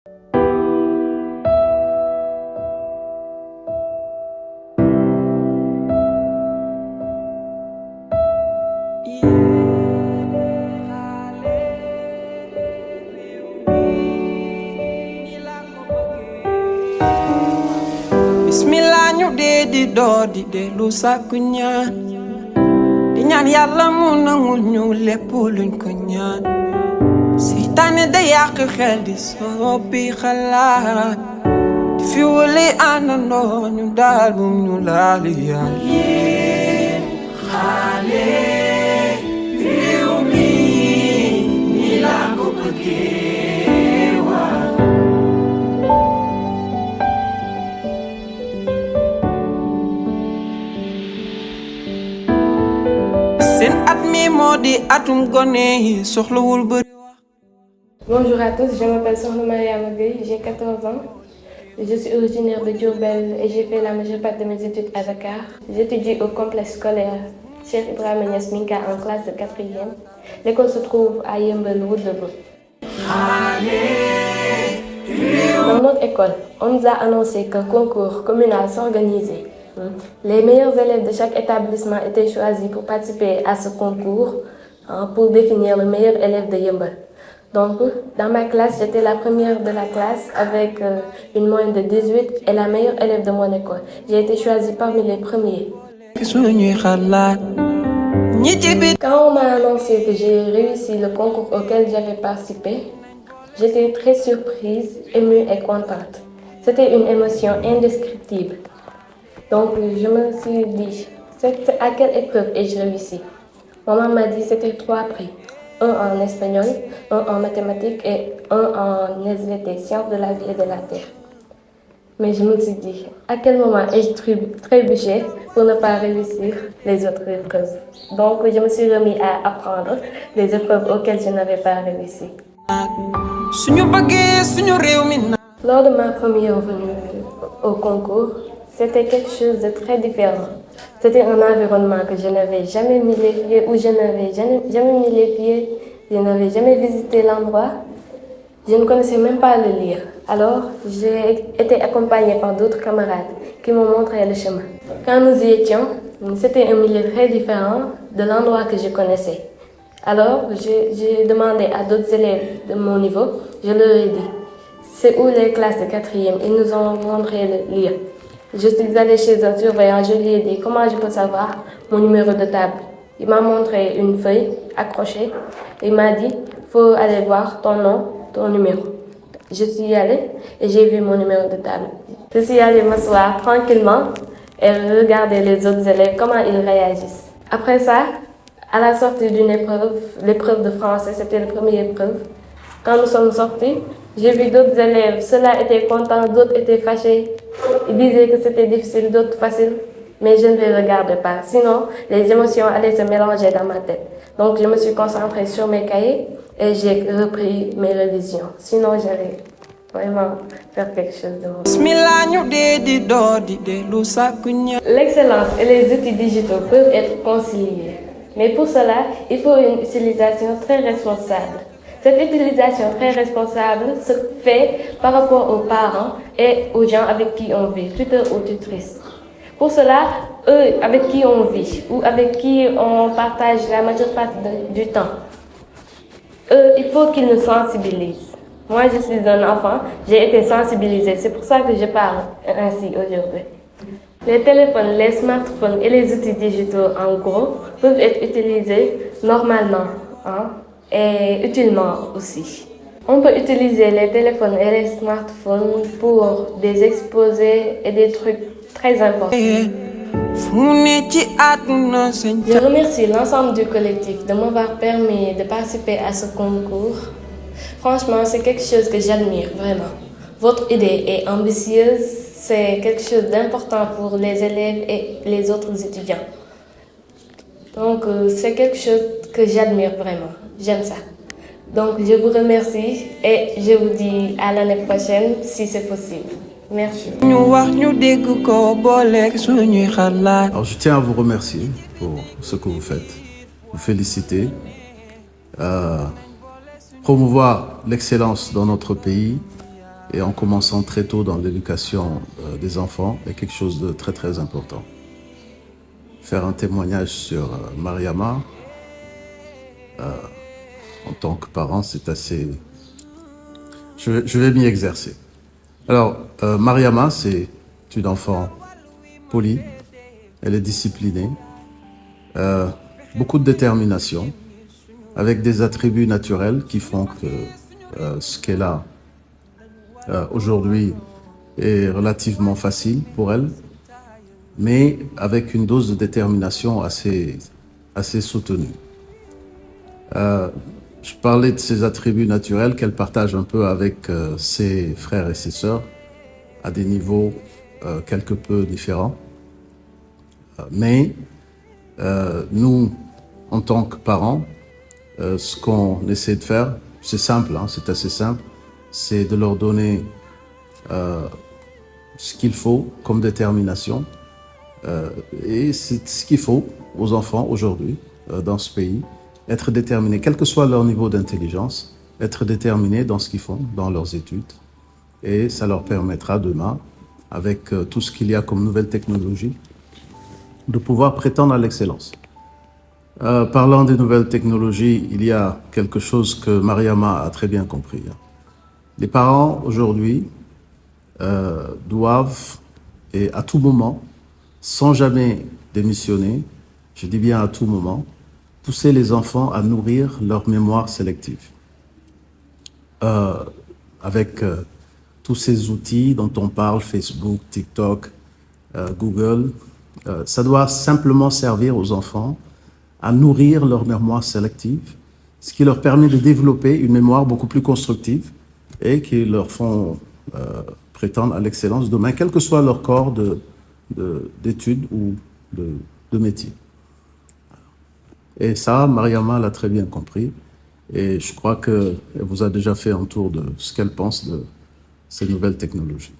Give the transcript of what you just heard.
Bismillah ñu dee di door di dellu sàkku ñaan di ñaan yàlla mu nangul ñu lépp luñ ko ñaan seytaane da yàq xel di soppi xalaat di fi wale àndandoo ñu daal bum ñu laal yàlla xaale réew mi ni laa ko bëggee waa seen at mi moo di atum gone yi soxlawul bëri. Bonjour à tous, je m'appelle Sokhna Mariama Gueye, j'ai 14 ans. Je suis originaire de Diourbel et j'ai fait la majeure partie de mes études à Dakar. J'étudie au complexe scolaire Cheikh Ibrahima Niass Minka en classe de 4e. L'école se trouve à Yeumbeul, route de Bourg. Dans notre école, on nous a annoncé qu'un concours communal s'organisait. Les meilleurs élèves de chaque établissement étaient choisis pour participer à ce concours pour définir le meilleur élève de Yeumbeul. Donc, dans ma classe, j'étais la première de la classe avec une moyenne de 18 et la meilleure élève de mon école. J'ai été choisie parmi les premiers. Quand on m'a annoncé que j'ai réussi le concours auquel j'avais participé, j'étais très surprise, émue et contente. C'était une émotion indescriptible. Donc, je me suis dit, à quelle épreuve ai-je réussi? Maman m'a dit que c'était 3 prix. Un en espagnol, un en mathématiques et un en SVT, sciences de la vie et de la terre. Mais je me suis dit, à quel moment ai-je trébuché pour ne pas réussir les autres épreuves? Donc, je me suis remis à apprendre les épreuves auxquelles je n'avais pas réussi. Lors de ma première venue au concours, c'était quelque chose de très différent. C'était un environnement que je n'avais jamais mis les pieds, où je n'avais jamais mis les pieds, je n'avais jamais visité l'endroit. Je ne connaissais même pas le lire. Alors, j'ai été accompagnée par d'autres camarades qui m'ont montré le chemin. Quand nous y étions, c'était un milieu très différent de l'endroit que je connaissais. Alors, j'ai demandé à d'autres élèves de mon niveau, je leur ai dit, c'est où les classes de 4e? Ils nous ont montré le lire. Je suis allée chez un surveillant, je lui ai dit comment je peux savoir mon numéro de table. Il m'a montré une feuille accrochée. Il m'a dit, il faut aller voir ton nom, ton numéro. Je suis allée et j'ai vu mon numéro de table. Je suis allée m'asseoir tranquillement et regarder les autres élèves, comment ils réagissent. Après ça, à la sortie d'une épreuve, l'épreuve de français, c'était la première épreuve. Quand nous sommes sortis, j'ai vu d'autres élèves, ceux-là étaient contents, d'autres étaient fâchés. Ils disaient que c'était difficile, d'autres facile, mais je ne les regardais pas. Sinon, les émotions allaient se mélanger dans ma tête. Donc, je me suis concentrée sur mes cahiers et j'ai repris mes révisions. Sinon, j'allais vraiment faire quelque chose de mauvais. L'excellence et les outils digitaux peuvent être conciliés. Mais pour cela, il faut une utilisation très responsable. Cette utilisation très responsable se fait par rapport aux parents et aux gens avec qui on vit, tuteur ou tutrice. Pour cela, eux avec qui on vit ou avec qui on partage la majeure partie du temps, eux, il faut qu'ils nous sensibilisent. Moi, je suis un enfant, j'ai été sensibilisée, c'est pour ça que je parle ainsi aujourd'hui. Les téléphones, les smartphones et les outils digitaux, en gros, peuvent être utilisés normalement, et utilement aussi. On peut utiliser les téléphones et les smartphones pour des exposés et des trucs très importants. Je remercie l'ensemble du collectif de m'avoir permis de participer à ce concours. Franchement, c'est quelque chose que j'admire vraiment. Votre idée est ambitieuse, c'est quelque chose d'important pour les élèves et les autres étudiants. Donc, c'est quelque chose que j'admire vraiment. J'aime ça. Donc, je vous remercie et je vous dis à l'année prochaine si c'est possible. Merci. Alors, je tiens à vous remercier pour ce que vous faites. Vous féliciter. Promouvoir l'excellence dans notre pays et en commençant très tôt dans l'éducation des enfants est quelque chose de très très important. Faire un témoignage sur Mariama, en tant que parent, c'est assez... Je vais m'y exercer. Alors, Mariama, c'est une enfant polie, elle est disciplinée, beaucoup de détermination, avec des attributs naturels qui font que ce qu'elle a aujourd'hui est relativement facile pour elle, mais avec une dose de détermination assez soutenue. Je parlais de ses attributs naturels qu'elle partage un peu avec ses frères et ses sœurs à des niveaux quelque peu différents. Mais nous, en tant que parents, ce qu'on essaie de faire, c'est simple, hein, c'est assez simple, c'est de leur donner ce qu'il faut comme détermination. Et c'est ce qu'il faut aux enfants aujourd'hui dans ce pays. Être déterminés, quel que soit leur niveau d'intelligence, être déterminés dans ce qu'ils font, dans leurs études. Et ça leur permettra demain, avec tout ce qu'il y a comme nouvelles technologies, de pouvoir prétendre à l'excellence. Parlant des nouvelles technologies, il y a quelque chose que Mariama a très bien compris. Les parents aujourd'hui doivent, et à tout moment, sans jamais démissionner, je dis bien à tout moment, pousser les enfants à nourrir leur mémoire sélective. Avec tous ces outils dont on parle, Facebook, TikTok, Google, ça doit simplement servir aux enfants à nourrir leur mémoire sélective, ce qui leur permet de développer une mémoire beaucoup plus constructive et qui leur font prétendre à l'excellence demain, quel que soit leur corps d'études ou de métier. Et ça, Mariama l'a très bien compris. Et je crois qu'elle vous a déjà fait un tour de ce qu'elle pense de ces nouvelles technologies.